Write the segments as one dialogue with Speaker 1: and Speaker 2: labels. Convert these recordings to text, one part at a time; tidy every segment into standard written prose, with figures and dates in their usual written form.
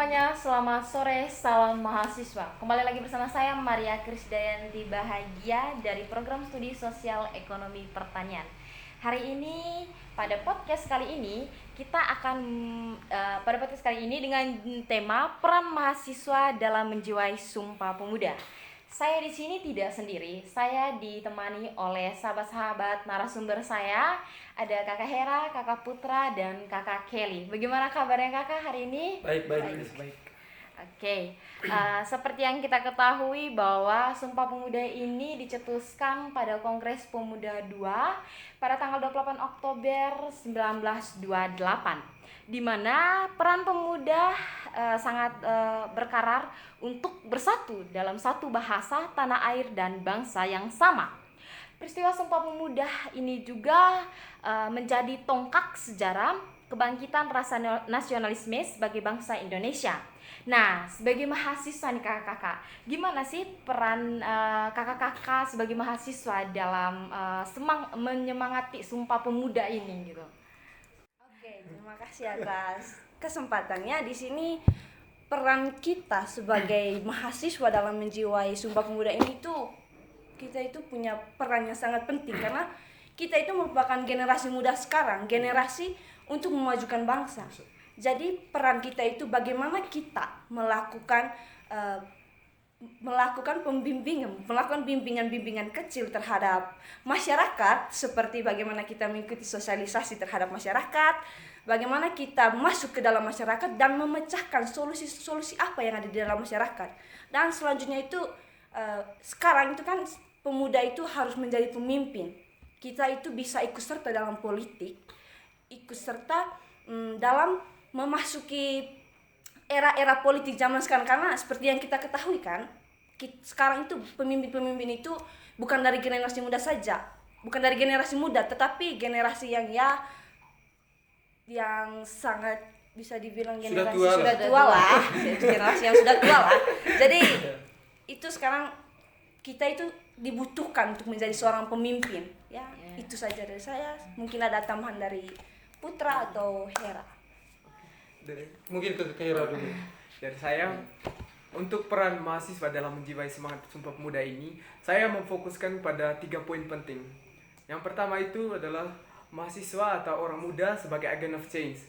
Speaker 1: semuanya, selamat sore, salam mahasiswa. Kembali lagi bersama saya Maria Krisdayanti Bahagia dari Program Studi Sosial Ekonomi Pertanian. Hari ini pada podcast kali ini kita akan dengan tema peran mahasiswa dalam menjiwai Sumpah Pemuda. Saya di sini tidak sendiri, saya ditemani oleh sahabat-sahabat narasumber saya. Ada Kakak Hera, Kakak Putra, dan Kakak Kelly. Bagaimana kabarnya Kakak hari ini?
Speaker 2: Baik.
Speaker 1: Oke, seperti yang kita ketahui bahwa Sumpah Pemuda ini dicetuskan pada Kongres Pemuda II pada tanggal 28 Oktober 1928, di mana peran pemuda sangat berkarar untuk bersatu dalam satu bahasa, tanah air, dan bangsa yang sama. Peristiwa Sumpah Pemuda ini juga menjadi tonggak sejarah kebangkitan rasa nasionalisme sebagai bangsa Indonesia. Nah, sebagai mahasiswa nih kakak-kakak, gimana sih peran kakak-kakak sebagai mahasiswa dalam menyemangati Sumpah Pemuda ini gitu?
Speaker 3: Oke, terima kasih atas kesempatannya. Di sini peran kita sebagai mahasiswa dalam menjiwai Sumpah Pemuda ini kita itu punya peran yang sangat penting, karena kita itu merupakan generasi muda sekarang, generasi untuk memajukan bangsa. Jadi peran kita itu bagaimana kita melakukan bimbingan kecil terhadap masyarakat, seperti bagaimana kita mengikuti sosialisasi terhadap masyarakat, bagaimana kita masuk ke dalam masyarakat dan memecahkan solusi-solusi apa yang ada di dalam masyarakat. Dan selanjutnya itu sekarang itu kan pemuda itu harus menjadi pemimpin. Kita itu bisa ikut serta dalam politik, ikut serta dalam memasuki era-era politik zaman sekarang, karena seperti yang kita ketahui kan, sekarang itu pemimpin-pemimpin itu bukan dari generasi muda saja, bukan dari generasi muda, tetapi generasi yang sangat bisa dibilang generasi sudah tua lah, generasi yang sudah tua lah. Jadi itu sekarang kita itu dibutuhkan untuk menjadi seorang pemimpin. Itu saja dari saya. Mungkin ada tambahan dari Putra atau Hera.
Speaker 2: Mungkin ke Hera dulu. Dari saya, untuk peran mahasiswa dalam menjiwai semangat Sumpah Pemuda ini, saya memfokuskan pada 3 poin penting. Yang pertama itu adalah mahasiswa atau orang muda sebagai agent of change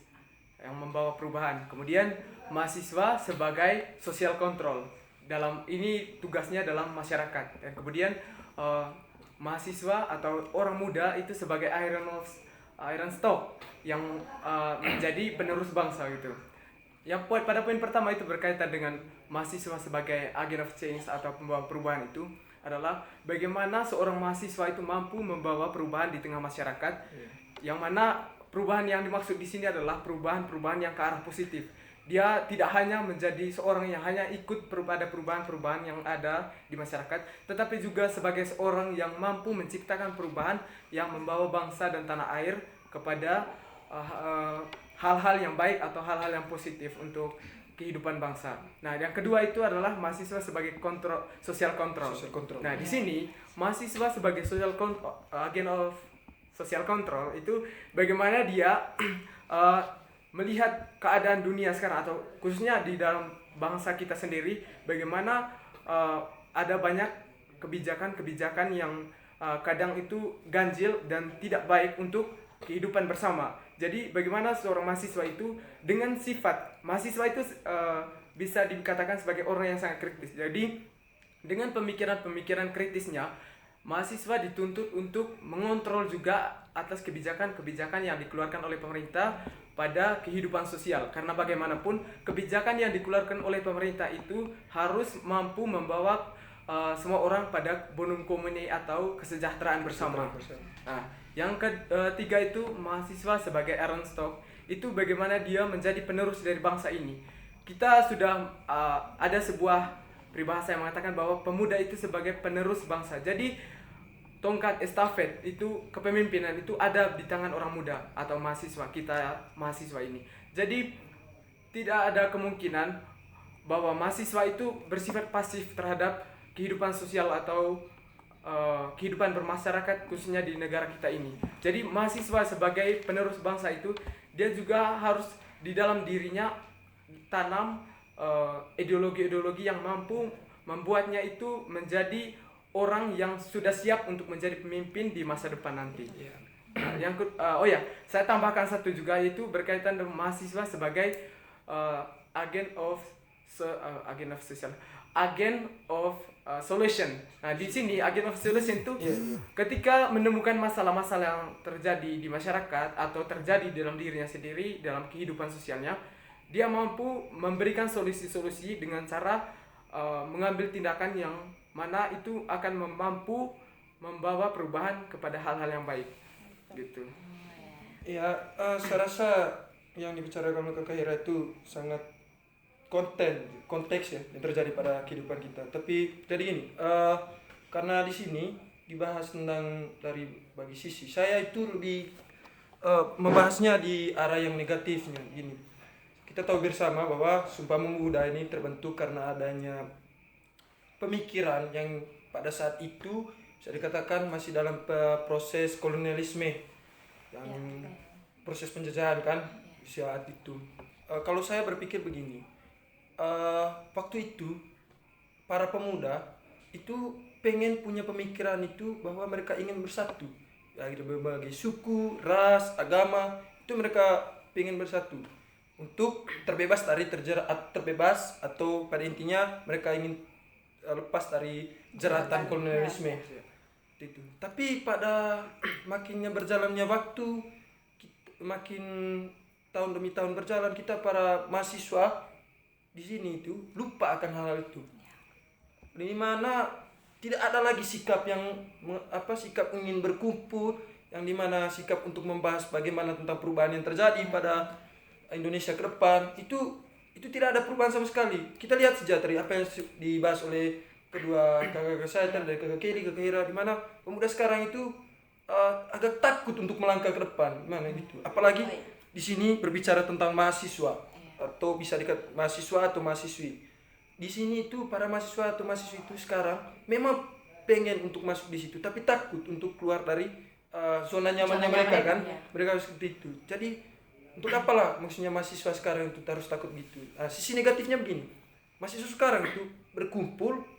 Speaker 2: yang membawa perubahan. Kemudian mahasiswa sebagai social control. Dalam ini tugasnya dalam masyarakat. Dan kemudian mahasiswa atau orang muda itu sebagai iron stock yang menjadi penerus bangsa gitu. Yang pada poin pertama itu berkaitan dengan mahasiswa sebagai agent of change atau pembawa perubahan itu adalah bagaimana seorang mahasiswa itu mampu membawa perubahan di tengah masyarakat. Yang mana perubahan yang dimaksud di sini adalah perubahan yang ke arah positif. Dia tidak hanya menjadi seorang yang hanya ikut pada perubahan-perubahan yang ada di masyarakat, tetapi juga sebagai seorang yang mampu menciptakan perubahan yang membawa bangsa dan tanah air kepada hal-hal yang baik atau hal-hal yang positif untuk kehidupan bangsa. Nah, yang kedua itu adalah mahasiswa sebagai social control. Nah, di sini mahasiswa sebagai agent of social control itu bagaimana dia melihat keadaan dunia sekarang, atau khususnya di dalam bangsa kita sendiri, bagaimana ada banyak kebijakan-kebijakan yang kadang itu ganjil dan tidak baik untuk kehidupan bersama. Jadi bagaimana seorang mahasiswa itu dengan sifat mahasiswa itu bisa dikatakan sebagai orang yang sangat kritis. Jadi dengan pemikiran-pemikiran kritisnya, mahasiswa dituntut untuk mengontrol juga atas kebijakan-kebijakan yang dikeluarkan oleh pemerintah pada kehidupan sosial. Karena bagaimanapun kebijakan yang dikeluarkan oleh pemerintah itu harus mampu membawa semua orang pada bonum comune atau kesejahteraan bersama. Nah, yang ketiga itu mahasiswa sebagai iron stock, itu bagaimana dia menjadi penerus dari bangsa ini. Kita sudah ada sebuah peribahasa yang mengatakan bahwa pemuda itu sebagai penerus bangsa. Jadi tongkat estafet itu kepemimpinan itu ada di tangan orang muda atau mahasiswa ini. Jadi tidak ada kemungkinan bahwa mahasiswa itu bersifat pasif terhadap kehidupan sosial atau kehidupan bermasyarakat, khususnya di negara kita ini. Jadi mahasiswa sebagai penerus bangsa itu dia juga harus di dalam dirinya tanam ideologi-ideologi yang mampu membuatnya itu menjadi orang yang sudah siap untuk menjadi pemimpin di masa depan nanti. Nah, saya tambahkan satu juga, yaitu berkaitan dengan mahasiswa sebagai agent of solution. Nah, di sini agent of solution itu ketika menemukan masalah-masalah yang terjadi di masyarakat atau terjadi dalam dirinya sendiri, dalam kehidupan sosialnya, dia mampu memberikan solusi-solusi dengan cara mengambil tindakan yang mana itu akan mampu membawa perubahan kepada hal-hal yang baik. Gitu.
Speaker 4: Ya, saya rasa yang dibicarakan oleh Kak Hira itu sangat konteks ya yang terjadi pada kehidupan kita. Tapi jadi gini, karena di sini dibahas tentang dari bagi sisi, saya itu lebih membahasnya di arah yang negatifnya. Gini, kita tahu bersama bahwa Sumpah Pemuda ini terbentuk karena adanya pemikiran yang pada saat itu bisa dikatakan masih dalam proses kolonialisme, yang proses penjajahan kan saat itu. Kalau saya berpikir begini, waktu itu para pemuda itu pengen punya pemikiran itu bahwa mereka ingin bersatu, ya, berbagai suku, ras, agama itu mereka pengen bersatu untuk terbebas atau pada intinya mereka ingin lepas dari jeratan kolonialisme itu. Tapi pada makinnya berjalannya waktu, makin tahun demi tahun berjalan, kita para mahasiswa di sini itu lupa akan hal itu, di mana tidak ada lagi sikap yang sikap ingin berkumpul, yang dimana sikap untuk membahas bagaimana tentang perubahan yang terjadi pada Indonesia ke depan. Itu tidak ada perubahan sama sekali. Kita lihat saja dari apa yang dibahas oleh kedua kakak saya dari kakak Kelly, kakak Hira, di mana pemuda sekarang itu agak takut untuk melangkah ke depan, mana gitu. Apalagi di sini berbicara tentang mahasiswa atau bisa dikatakan mahasiswa atau mahasiswi. Di sini itu para mahasiswa atau mahasiswi itu sekarang memang pengen untuk masuk di situ, tapi takut untuk keluar dari zona nyamannya mereka kan. Mereka harus seperti itu. Jadi untuk apalah maksudnya mahasiswa sekarang itu harus takut gitu. Sisi negatifnya begini, mahasiswa sekarang itu berkumpul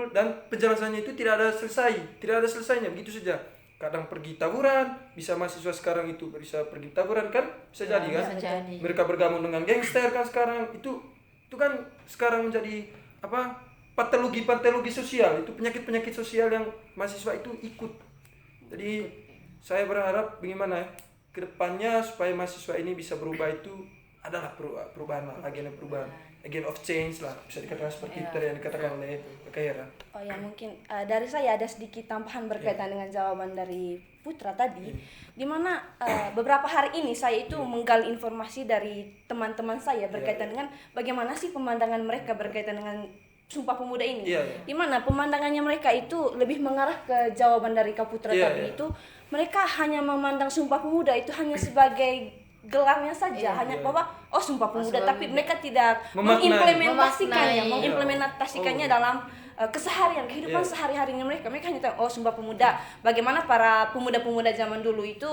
Speaker 4: dan penjelasannya itu tidak ada selesainya, begitu saja. Kadang pergi tawuran, bisa mahasiswa sekarang itu bisa pergi tawuran kan, bisa jadi kan. Mereka bergabung dengan gangster kan sekarang, itu kan sekarang menjadi patologi sosial, itu penyakit sosial yang mahasiswa itu ikut. Jadi saya berharap bagaimana ke depannya supaya mahasiswa ini bisa berubah, itu adalah perubahan lah, agent of change lah, bisa dikatakan seperti itu yang dikatakan oleh Kak Hera.
Speaker 3: Oh ya, mungkin dari saya ada sedikit tambahan berkaitan dengan jawaban dari Putra tadi, di mana beberapa hari ini saya itu menggali informasi dari teman-teman saya berkaitan dengan bagaimana sih pemandangan mereka berkaitan dengan Sumpah Pemuda ini. Di mana pemandangannya mereka itu lebih mengarah ke jawaban dari Kak Putra tadi. Itu mereka hanya memandang Sumpah Pemuda itu hanya sebagai gelarnya saja, hanya bahwa Sumpah Pemuda, tapi mereka tidak mengimplementasikannya dalam keseharian, kehidupan sehari-harinya mereka. Mereka hanya tahu Sumpah Pemuda, bagaimana para pemuda-pemuda zaman dulu itu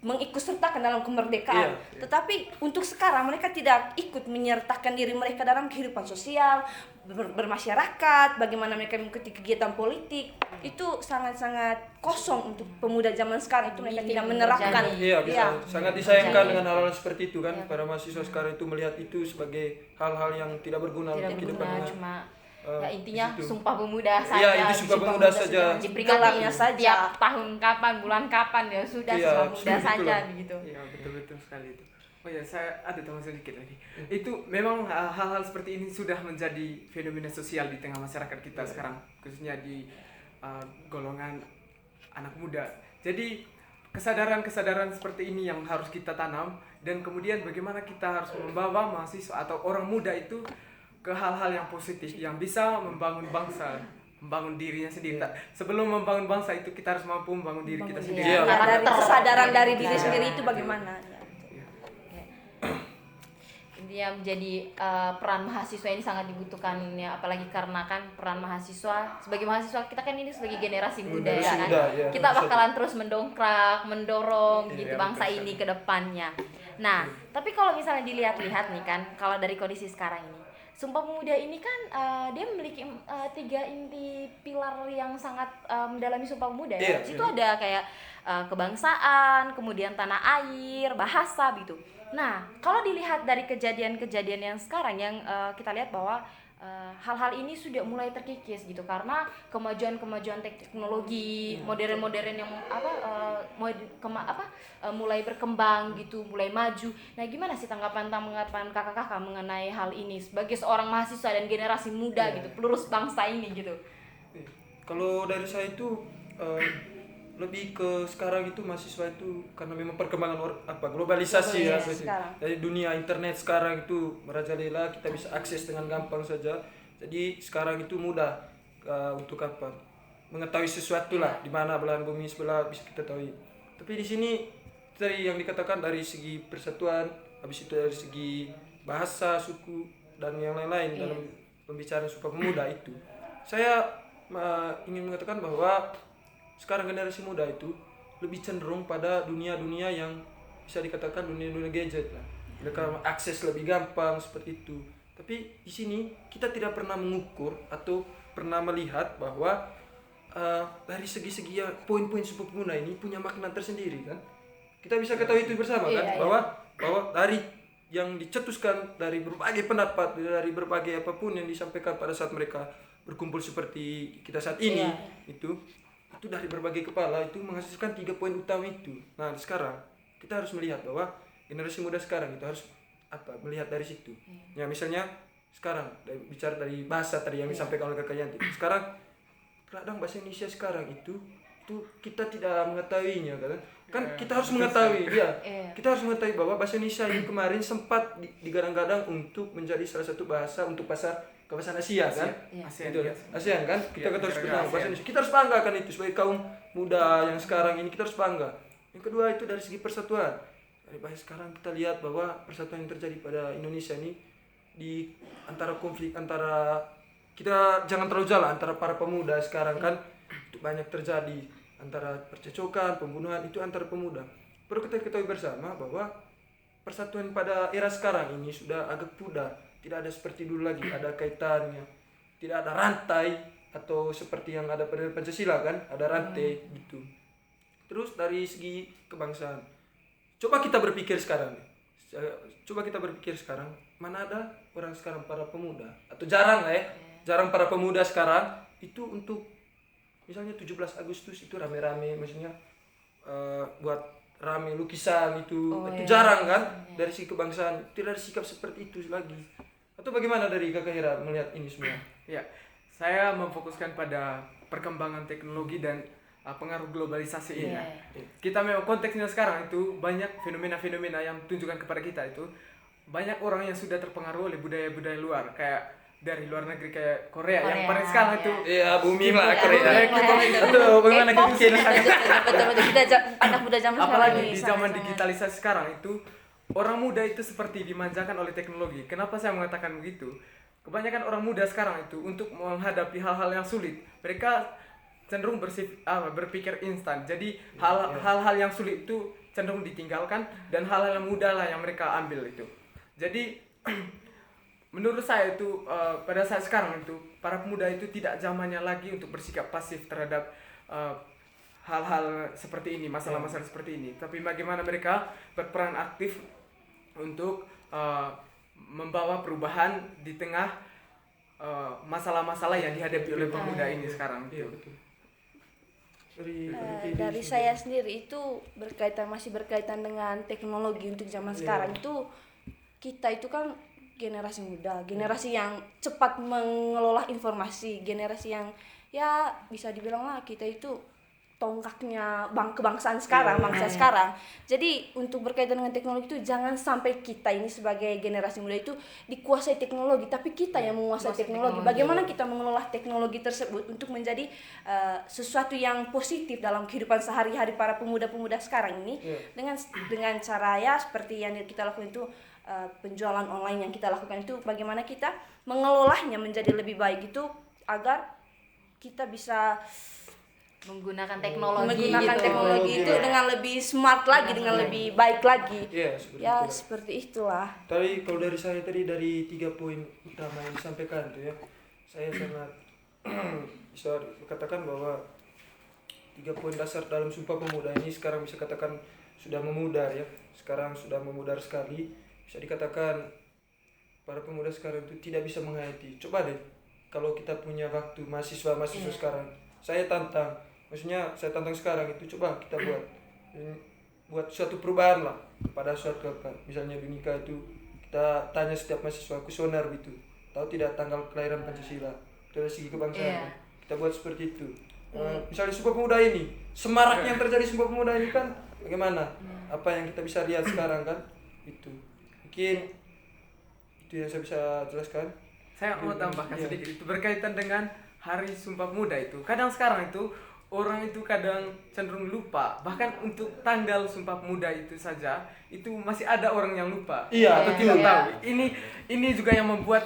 Speaker 3: mengikutsertakan dalam kemerdekaan. Tetapi untuk sekarang mereka tidak ikut menyertakan diri mereka dalam kehidupan sosial, bermasyarakat, bagaimana mereka mengikuti kegiatan politik. Itu sangat-sangat kosong untuk pemuda zaman sekarang, itu mereka tidak menerapkan.
Speaker 4: Sangat disayangkan dengan hal-hal seperti itu kan. Para mahasiswa sekarang itu melihat itu sebagai hal-hal yang tidak berguna untuk kehidupannya.
Speaker 1: Cuma intinya Sumpah Pemuda saja.
Speaker 4: Itu Sumpah Pemuda saja.
Speaker 1: Diberikan tiap tahun kapan, bulan kapan, ya sudah Sumpah Pemuda saja begitu.
Speaker 2: Iya, betul sekali itu. Oh ya, saya ada tambahan sedikit lagi. Itu memang hal-hal seperti ini sudah menjadi fenomena sosial di tengah masyarakat kita sekarang, khususnya di golongan anak muda. Jadi kesadaran seperti ini yang harus kita tanam, dan kemudian bagaimana kita harus membawa mahasiswa atau orang muda itu ke hal-hal yang positif yang bisa membangun bangsa, membangun dirinya sendiri. Sebelum membangun bangsa itu kita harus mampu membangun diri kita sendiri.
Speaker 3: Dari kesadaran dari diri sendiri itu bagaimana?
Speaker 1: Intinya menjadi peran mahasiswa ini sangat dibutuhkan ya, apalagi karena kan peran mahasiswa, sebagai mahasiswa kita kan ini sebagai generasi muda ya kan. Kita bakalan terus mendorong gitu bangsa ini ke depannya. Nah, tapi kalau misalnya dilihat-lihat nih kan, kalau dari kondisi sekarang ini, Sumpah Pemuda ini kan dia memiliki tiga inti pilar yang sangat mendalami Sumpah Pemuda ya.
Speaker 4: Iya,
Speaker 1: Itu
Speaker 4: iya.
Speaker 1: ada kayak kebangsaan, kemudian tanah air, bahasa gitu. Nah, kalau dilihat dari kejadian-kejadian yang sekarang yang kita lihat bahwa hal-hal ini sudah mulai terkikis gitu karena kemajuan-kemajuan teknologi modern-modern yang mulai berkembang gitu, mulai maju. Nah, gimana sih tanggapan kakak-kakak mengenai hal ini sebagai seorang mahasiswa dan generasi muda gitu, pelurus bangsa ini gitu?
Speaker 4: Kalau dari saya itu lebih ke sekarang itu mahasiswa itu karena memang perkembangan globalisasi ya.
Speaker 3: Globalisasi sekarang.
Speaker 4: Jadi dunia internet sekarang itu merajalela, kita bisa akses dengan gampang saja. Jadi sekarang itu mudah untuk mengetahui sesuatu lah di mana belahan bumi sebelah bisa kita tahu. Tapi di sini dari yang dikatakan dari segi persatuan, habis itu dari segi bahasa, suku dan yang lain-lain dalam pembicaraan Sumpah Pemuda itu. Saya ingin mengatakan bahwa sekarang generasi muda itu lebih cenderung pada dunia-dunia yang bisa dikatakan dunia-dunia gadget lah. Mereka akses lebih gampang seperti itu. Tapi di sini kita tidak pernah mengukur atau pernah melihat bahwa dari segi-segi poin-poin Sumpah Pemuda ini punya makna tersendiri kan. Kita bisa ketahui itu bersama kan bahwa dari yang dicetuskan dari berbagai pendapat, dari berbagai apapun yang disampaikan pada saat mereka berkumpul seperti kita saat ini itu dari berbagai kepala itu menghasilkan 3 poin utama itu. Nah, sekarang kita harus melihat bahwa generasi muda sekarang itu harus melihat dari situ. Ya, misalnya sekarang bicara dari bahasa tadi yang disampaikan oleh Kakak Yanti. Sekarang kadang bahasa Indonesia sekarang itu kita tidak mengetahuinya kan kita harus mengetahui kita harus mengetahui bahwa bahasa Indonesia ini kemarin sempat digadang-gadang untuk menjadi salah satu bahasa untuk kawasan Asia kan. ASEAN kan kita harus bernama bahasa Indonesia. Kita harus banggakan itu sebagai kaum muda yang sekarang ini, kita harus bangga. Yang kedua itu dari segi persatuan. Dari bahasa sekarang kita lihat bahwa persatuan yang terjadi pada Indonesia ini di antara konflik antara kita jangan terlalu jauh antara para pemuda sekarang kan itu banyak terjadi antara percecokan, pembunuhan itu antara pemuda. Perlu kita ketahui bersama bahwa persatuan pada era sekarang ini sudah agak pudar. Tidak ada seperti dulu lagi, ada kaitannya. Tidak ada rantai atau seperti yang ada pada Pancasila kan, ada rantai gitu. Terus dari segi kebangsaan. Coba kita berpikir sekarang. Mana ada orang sekarang para pemuda atau jarang lah ya. Jarang para pemuda sekarang itu untuk misalnya 17 Agustus itu rame-rame maksudnya buat rame lukisan itu jarang kan dari segi kebangsaan, tidak ada sikap seperti itu lagi. Atau bagaimana dari Kakak Hera melihat ini semua?
Speaker 2: Ya, saya memfokuskan pada perkembangan teknologi dan pengaruh globalisasi ini. Kita memang konteksnya sekarang itu banyak fenomena-fenomena yang tunjukkan kepada kita itu banyak orang yang sudah terpengaruh oleh budaya-budaya luar kayak dari luar negeri kayak Korea yang paling sekarang itu
Speaker 4: bumi lah Korea.
Speaker 2: Aduh, bagaimana kita
Speaker 3: Betul kita anak muda zaman sekarang
Speaker 2: apalagi
Speaker 3: ini
Speaker 2: di zaman digitalisasi sekarang itu orang muda itu seperti dimanjakan oleh teknologi. Kenapa saya mengatakan begitu? Kebanyakan orang muda sekarang itu untuk menghadapi hal-hal yang sulit, mereka cenderung berpikir instan. Jadi hal-hal yang sulit itu cenderung ditinggalkan dan hal-hal yang mudah lah yang mereka ambil itu. Jadi menurut saya itu pada saat sekarang itu para pemuda itu tidak zamannya lagi untuk bersikap pasif terhadap hal-hal seperti ini, masalah-masalah seperti ini. Tapi bagaimana mereka berperan aktif untuk membawa perubahan di tengah masalah-masalah yang dihadapi oleh pemuda ini sekarang.
Speaker 4: Betul.
Speaker 3: Dari saya sendiri itu masih berkaitan dengan teknologi untuk zaman sekarang itu kita itu kan generasi muda, generasi yang cepat mengelola informasi, generasi yang ya bisa dibilang lah kita itu tongkaknya kebangsaan sekarang, bangsa sekarang. Jadi untuk berkaitan dengan teknologi itu jangan sampai kita ini sebagai generasi muda itu dikuasai teknologi, tapi kita yang menguasai teknologi. Bagaimana kita mengelola teknologi tersebut untuk menjadi sesuatu yang positif dalam kehidupan sehari-hari para pemuda-pemuda sekarang ini dengan cara ya seperti yang kita lakukan itu penjualan online yang kita lakukan itu bagaimana kita mengelolanya menjadi lebih baik itu agar kita bisa
Speaker 1: menggunakan teknologi
Speaker 3: menggunakan
Speaker 1: gitu.
Speaker 3: teknologi itu
Speaker 4: Iya.
Speaker 3: dengan lebih smart lagi, dengan lebih baik lagi.
Speaker 4: Iya, seperti
Speaker 3: Ya,
Speaker 4: itu.
Speaker 3: seperti itulah.
Speaker 4: Tapi kalau dari saya tadi, dari 3 poin utama yang disampaikan tuh ya, saya sangat bisa katakan bahwa 3 poin dasar dalam Sumpah Pemuda ini sekarang bisa katakan sudah memudar ya. Sekarang sudah memudar sekali. Bisa dikatakan para pemuda sekarang itu tidak bisa menghayati. Coba deh kalau kita punya waktu mahasiswa sekarang, saya tantang, maksudnya saya tantang sekarang itu, coba kita buat suatu perubahan lah pada suatu apa, misalnya di nikah itu kita tanya setiap mahasiswa kuesioner gitu, tahu tidak tanggal kelahiran Pancasila dari segi kebangsaan. Kita buat seperti itu. Misalnya Sumpah Pemuda ini, semarak yang terjadi Sumpah Pemuda ini kan bagaimana, apa yang kita bisa lihat sekarang kan, itu mungkin itu yang saya bisa jelaskan.
Speaker 2: Saya mau tambahkan
Speaker 4: Iya.
Speaker 2: sedikit, itu berkaitan dengan Hari Sumpah Pemuda itu. Kadang sekarang itu orang itu kadang cenderung lupa, bahkan untuk tanggal Sumpah Pemuda itu saja itu masih ada orang yang lupa.
Speaker 4: Iya,
Speaker 2: atau
Speaker 4: betul.
Speaker 2: tidak tahu. Ini juga yang membuat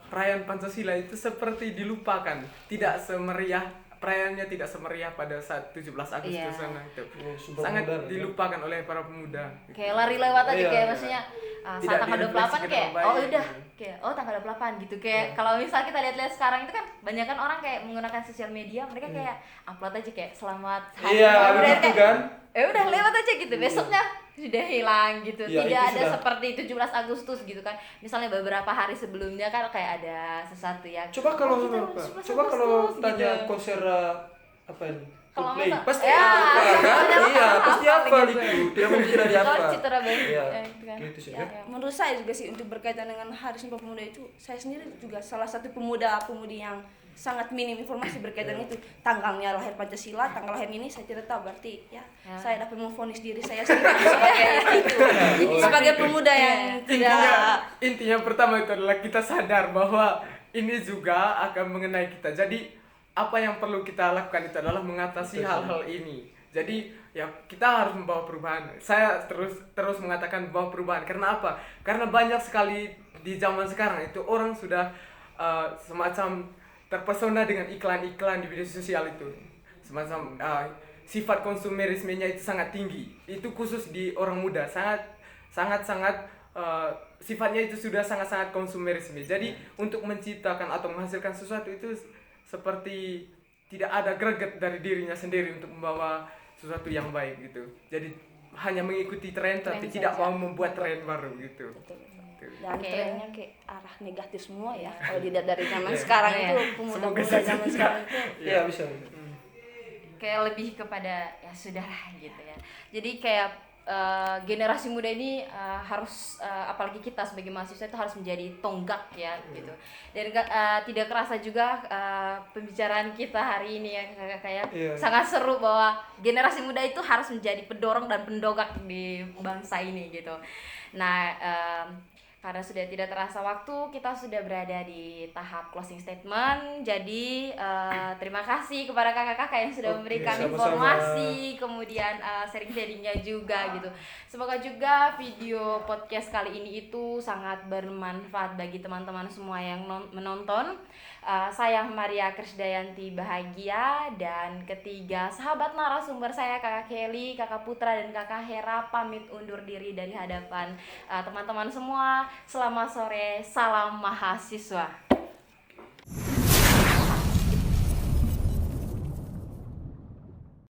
Speaker 2: perayaan Pancasila itu seperti dilupakan, tidak semeriah, perayaannya tidak semeriah pada saat 17 Agustus sana itu.
Speaker 4: Sumpah
Speaker 2: Sangat
Speaker 4: Pemuda,
Speaker 2: dilupakan oleh para pemuda.
Speaker 1: Kayak lari lewat aja,
Speaker 4: Iya,
Speaker 1: kayak
Speaker 4: iya.
Speaker 1: maksudnya
Speaker 2: Tidak
Speaker 1: saat tanggal 28
Speaker 2: direfleksikan
Speaker 1: kayak
Speaker 2: dengan baik,
Speaker 1: oh udah
Speaker 2: gitu.
Speaker 1: kayak oh tanggal 28 gitu, kayak kalau misal kita lihat-lihat sekarang itu kan banyak kan orang kayak menggunakan sosial media, mereka kayak upload aja kayak selamat hari
Speaker 4: Iya,
Speaker 1: Sumpah Pemuda,
Speaker 4: begitu
Speaker 1: kayak,
Speaker 4: kan.
Speaker 1: udah lewat aja gitu, besoknya sudah hilang gitu.
Speaker 4: Iya,
Speaker 1: Tidak
Speaker 4: itu
Speaker 1: ada
Speaker 4: sudah.
Speaker 1: seperti 17 Agustus gitu kan, misalnya beberapa hari sebelumnya kan kayak ada sesuatu yang
Speaker 4: Coba kalau
Speaker 1: oh, kita
Speaker 4: apa?
Speaker 1: 17
Speaker 4: Coba kalau
Speaker 1: Agustus,
Speaker 4: tanya
Speaker 1: gitu.
Speaker 4: konser apa ini?
Speaker 1: Kalau
Speaker 4: Coldplay.
Speaker 1: masa-
Speaker 4: Pasti
Speaker 1: ya,
Speaker 4: apa kan?
Speaker 1: ada
Speaker 4: Iya,
Speaker 1: apa-apa
Speaker 4: pasti apa
Speaker 1: gitu.
Speaker 4: itu. Tidak mungkin tidak
Speaker 1: Oh,
Speaker 4: apa.
Speaker 1: Citra Band,
Speaker 4: Iya.
Speaker 1: ya, itu kan.
Speaker 4: Gitu sih
Speaker 3: Ya,
Speaker 4: ya.
Speaker 3: menurut saya juga sih untuk berkaitan dengan Hari Sumpah Pemuda itu, saya sendiri juga salah satu pemuda-pemudi yang sangat minim informasi berkaitan itu. Tanggalnya lahir Pancasila, tanggal lahir ini saya tidak tahu, berarti ya, saya dapat memvonis diri saya sendiri sebagai itu. Jadi sebagai pemuda yang
Speaker 2: Intinya pertama itu adalah kita sadar bahwa ini juga akan mengenai kita. Jadi apa yang perlu kita lakukan itu adalah mengatasi hal-hal ini. Jadi ya kita harus membawa perubahan. Saya terus mengatakan bawa perubahan. Karena apa? Karena banyak sekali di zaman sekarang itu orang sudah semacam terpesona dengan iklan-iklan di media sosial itu. Semacam sifat konsumerismenya itu sangat tinggi. Itu khusus di orang muda, sangat sifatnya itu sudah sangat konsumerisme. Jadi untuk menciptakan atau menghasilkan sesuatu itu seperti tidak ada greget dari dirinya sendiri untuk membawa sesuatu yang baik gitu. Jadi hanya mengikuti tren tapi tidak mau membuat tren baru gitu.
Speaker 3: dan
Speaker 1: Oke.
Speaker 3: trennya ke arah negatif semua ya. Kalau dilihat dari zaman sekarang
Speaker 1: Iya.
Speaker 3: itu, pemuda-pemuda zaman sekarang itu
Speaker 4: Iya, bisa.
Speaker 1: Kayak lebih kepada ya sudahlah gitu ya. Jadi kayak generasi muda ini harus apalagi kita sebagai mahasiswa itu harus menjadi tonggak ya gitu. Dan tidak kerasa juga pembicaraan kita hari ini ya kakak ya,
Speaker 4: Iya.
Speaker 1: sangat seru bahwa generasi muda itu harus menjadi pendorong dan pendongak di bangsa ini gitu. Nah karena sudah tidak terasa waktu, kita sudah berada di tahap closing statement. Jadi terima kasih kepada kakak-kakak yang sudah
Speaker 4: Oke,
Speaker 1: memberikan
Speaker 4: sama-sama.
Speaker 1: informasi, kemudian sharing-sharingnya juga gitu. Semoga juga video podcast kali ini itu sangat bermanfaat bagi teman-teman semua yang menonton. Saya Maria Krisdayanti bahagia, dan ketiga sahabat narasumber saya kakak Kelly, kakak Putra, dan kakak Hera pamit undur diri dari hadapan teman-teman semua. Selamat sore, salam mahasiswa.